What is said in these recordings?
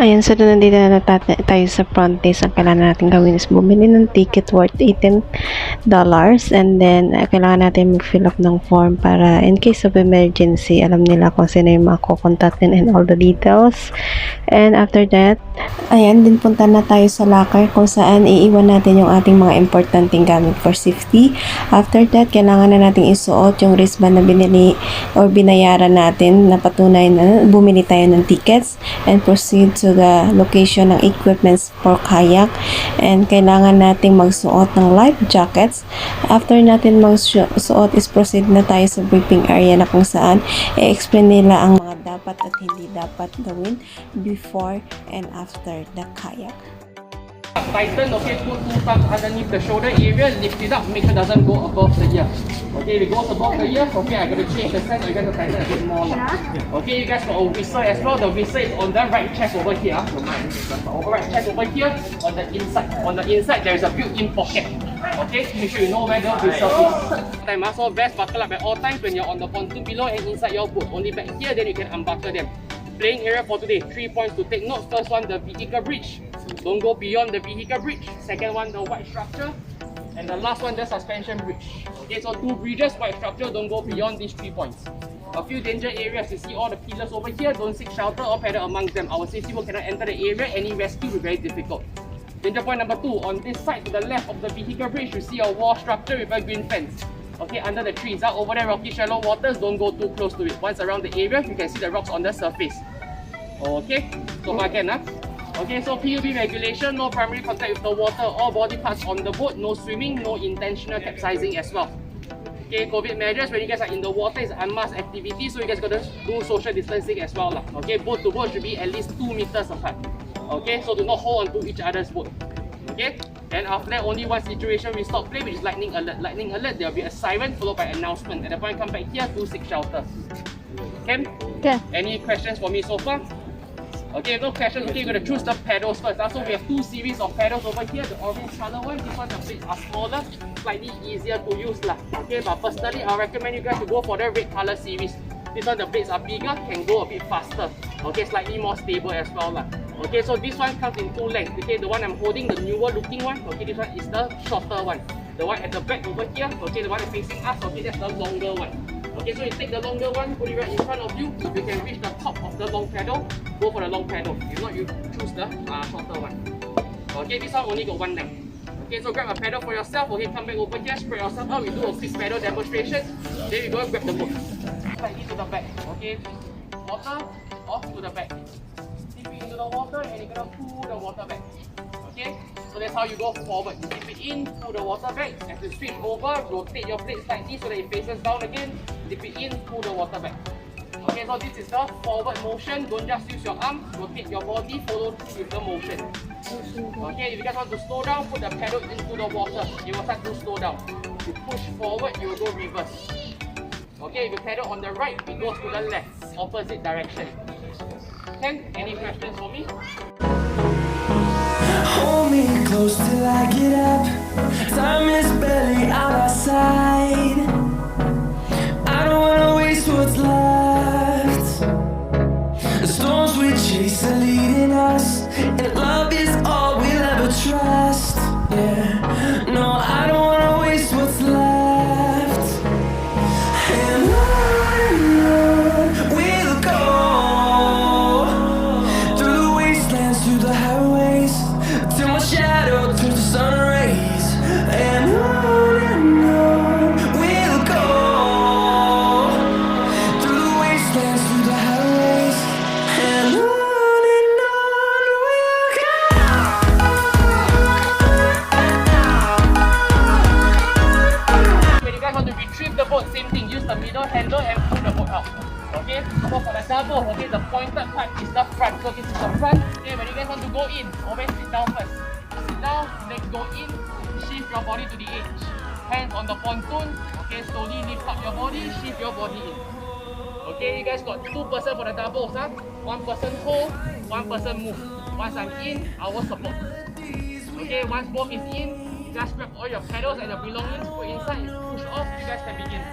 Ayan, so nandito na tayo sa front desk. Ang kailangan natin gawin is bumili ng ticket worth $18 and then kailangan natin mag-fill up ng form para in case of emergency, alam nila kung sino yung makukontakin and all the details. And after that, ayan, din punta na tayo sa locker kung saan iiwan natin yung ating mga importanteng gamit for safety. After that, kailangan na natin isuot yung wristband na binili or binayaran natin na patunay na bumili tayo ng tickets, and proceed to the location ng equipments for kayak. And kailangan nating magsuot ng life jackets. After natin magsuot is proceed na tayo sa briefing area na kung saan i-explain nila ang mga dapat at hindi dapat gawin before and after the kayak. Tighten, okay, put two thumbs underneath the shoulder area, lift it up, make sure it doesn't go above the ear. Okay, if it goes above the ear, okay, I'm going to change the side, you guys to tighten a bit more. Okay, you guys got a whistle as well. The whistle is on the right chest over here. Right chest over here, on the inside. On the inside, there is a built-in pocket. Okay, make sure you know where the whistle is. So best buckle up at all times when you're on the pontoon below and inside your boat. Only back here, then you can unbuckle them. Playing area for today, 3 points to take note. First one, the vehicle bridge. Don't go beyond the vehicle bridge. Second one, the white structure. And the last one, the suspension bridge. Okay, so 2 bridges, white structure, don't go beyond these 3 points. A few danger areas, you see all the pillars over here, don't seek shelter or paddle amongst them. Our safety boat cannot enter the area, any rescue will be very difficult. Danger point number 2, on this side to the left of the vehicle bridge, you see a wall structure with a green fence. Okay, under the trees, over there rocky shallow waters, don't go too close to it. Once around the area, you can see the rocks on the surface. Okay, so again, okay, so PUB regulation, no primary contact with the water, all body parts on the boat, no swimming, no intentional capsizing as well. Okay, COVID measures when you guys are in the water is unmasked activity, so you guys gotta do social distancing as well. Okay, boat to boat should be at least 2 meters apart. Okay, so do not hold on to each other's boat. Okay, and after that, only one situation we stop play, which is lightning alert. Lightning alert, there will be a siren followed by announcement. At the point, come back here to seek shelter. Okay? Yeah. Any questions for me so far? Okay, no questions. Okay, you're going to choose the paddles first. So we have 2 series of paddles over here. The orange color one, this one the blades are smaller, slightly easier to use. Okay, but personally, I recommend you guys to go for the red color series. This one, the blades are bigger, can go a bit faster. Okay, slightly more stable as well. Okay, so this one comes in 2 lengths. Okay, the one I'm holding, the newer looking one. Okay, this one is the shorter one. The one at the back over here. Okay, the one facing us. Okay, that's the longer one. Okay, so you take the longer one, put it right in front of you. If you can reach the top of the long paddle, go for the long paddle. If not, you choose the shorter one. Okay, this one only got 1 length. Okay, so grab a paddle for yourself. Okay, come back over here, spread yourself out. We do a quick paddle demonstration. Then we go and grab the boat. Slightly to the back. Okay, water off to the back. Dip it into the water and you're gonna pull the water back. Okay, so that's how you go forward. You dip it in, pull the water back. As you switch over, rotate your blade slightly so that it faces down again. Dip it in, pull the water back. Okay, so this is the forward motion. Don't just use your arm, rotate your body, follow through with the motion. Okay, if you guys want to slow down, put the paddle into the water. You will start to slow down. If you push forward, you will go reverse. Okay, if you paddle on the right, it goes to the left, opposite direction. Okay, any questions for me? Hold me close till I get up. Time is barely on our side. I don't wanna waste what's left. The storms we chase are leading us, and love is all we'll ever trust. Yeah, no, I don't wanna waste what's left. And on we'll go, through the wastelands, through the highways, till my shadow turns to sun rays. And on we'll go, through the wastelands, through the highways. And on we'll go. When you guys want to retrieve the boat, same thing. Use the middle handle and pull the boat out. Okay, so for the double, okay, the pointed part is the front. So this is the front. Okay, when you guys want to go in, always sit down first. Sit down, legs go in, shift your body to the edge. Hands on the pontoon. Okay, slowly lift up your body, shift your body in. Okay, you guys got 2 person for the doubles, 1 person hold, 1 person move. Once I'm in, I will support. Okay, once both is in, just grab all your paddles and your belongings, put inside, push off, you guys can begin.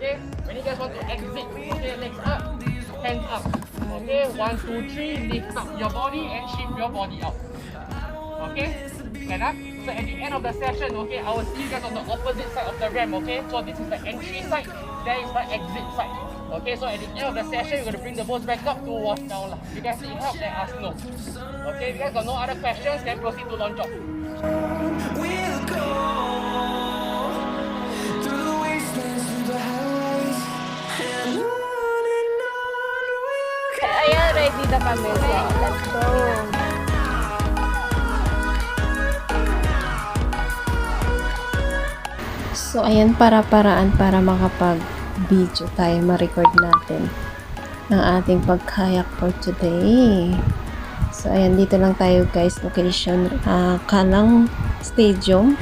Okay, when you guys want to exit, okay, legs up, hands up. Okay, 1, 2, 3, lift up your body and shift your body out. Okay, can I? So at the end of the session, okay, I will see you guys on the opposite side of the ramp, okay? So this is the entry side, there is the exit side. Okay, so at the end of the session, you're going to bring the boats back up to wash down. If you guys need help, let us know. Okay, if you guys got no other questions, then proceed to launch off. We'll go through the wastelands, through the highways, and on we'll go. Ayan, ready na kami. So, let's go. So, ayan, para-paraan para makapag-video tayo, ma-record natin ang ating pag-kayak for today. So, ayan, dito lang tayo guys, location, Kallang Stadium.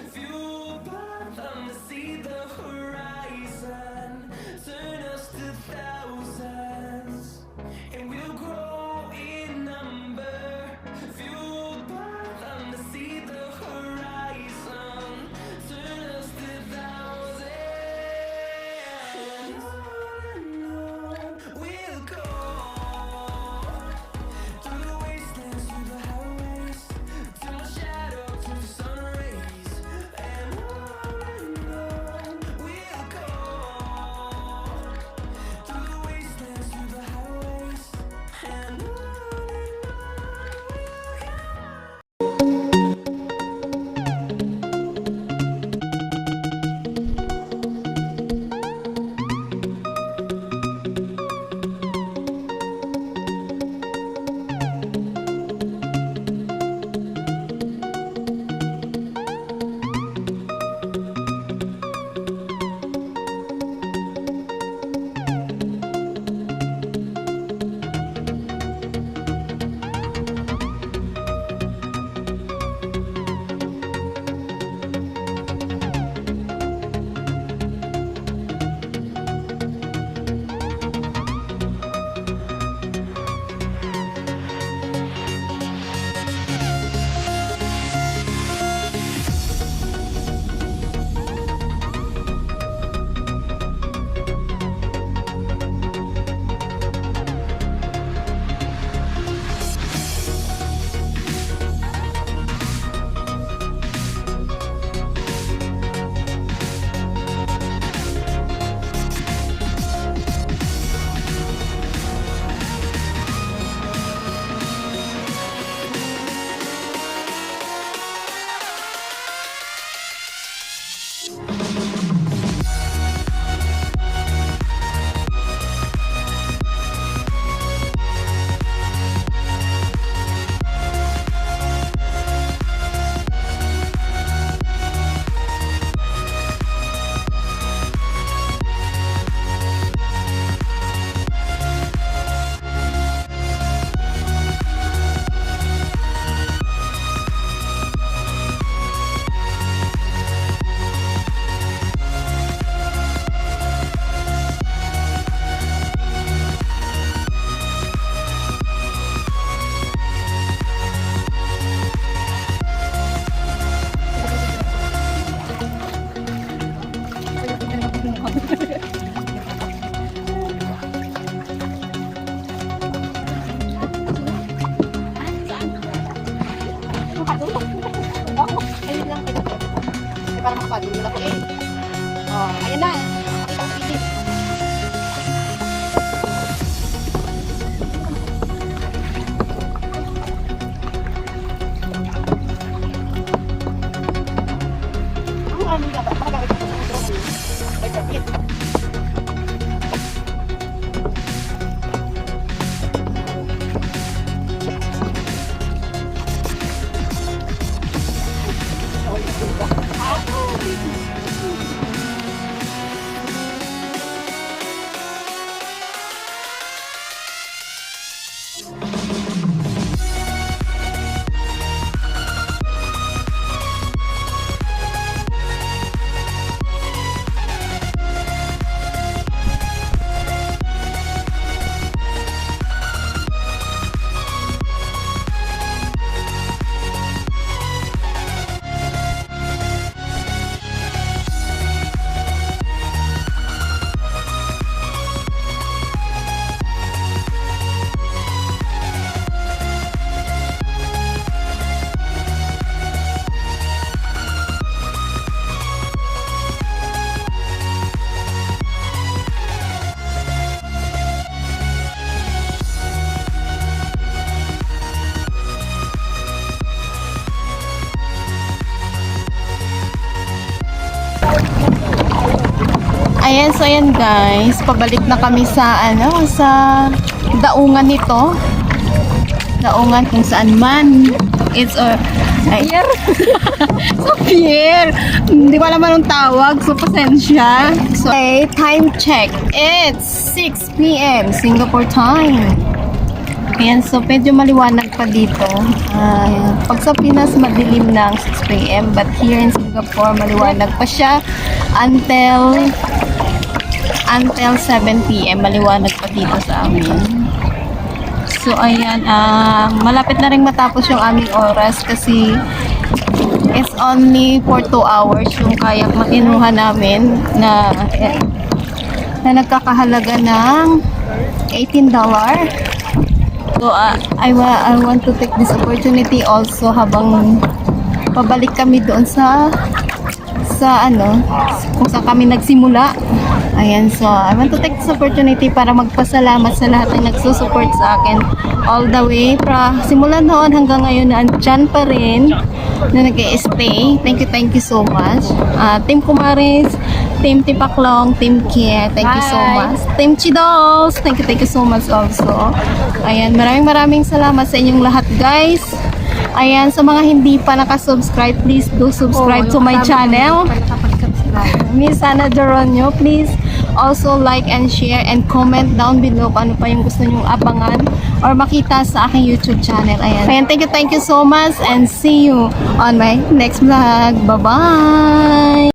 Fueled by them to see the horizon, turn us to thousands, and we'll grow in number. Fueled by them to see the horizon, turn us to thousands, and on we'll go through the wastelands, through the highways, till the shadow, till the sun rays, and on we'll go through the wastelands, through the highways, and on we'll go. Ayun lang kayo. Para makapadong nila ko eh. Oh, ayan na. Itang pilit. Ang ano nga ba? Pagkakit ko sa drone. Ay, kapit. Ayan, so ayan guys, pabalik na kami sa sa daungan nito. Daungan kung saan man. It's a pier. So pier. Hindi ko alam anong tawag, so pasensya. So okay, time check. It's 6 p.m. Singapore time. Ayan, so medyo maliwanag pa dito. Pag sa Pinas, madilim ng 6 p.m. But here in Singapore, maliwanag pa siya until 7 p.m. Maliwanag pa dito sa amin. So, ayan, malapit na rin matapos yung aming oras kasi it's only for 2 hours yung kayak na kinuha namin na nagkakahalaga ng $18. So, I want to take this opportunity also habang pabalik kami doon sa kung saan kami nagsimula. Ayan, so I want to take this opportunity para magpasalamat sa lahat ng nagsusupport sa akin all the way simula noon hanggang ngayon na andyan pa rin na nag-i-stay. Thank you so much. Team Kumaris, Team Tipaklong, Team Care, thank you so much. Team Chidos, thank you so much also. Ayan, maraming salamat sa inyong lahat guys. Ayan, sa mga hindi pa nakasubscribe, please do subscribe to my channel. Miss Ana Doronio, please also like and share and comment down below kung ano pa yung gusto nyong abangan or makita sa aking YouTube channel. Ayan, thank you so much and see you on my next vlog. Bye-bye!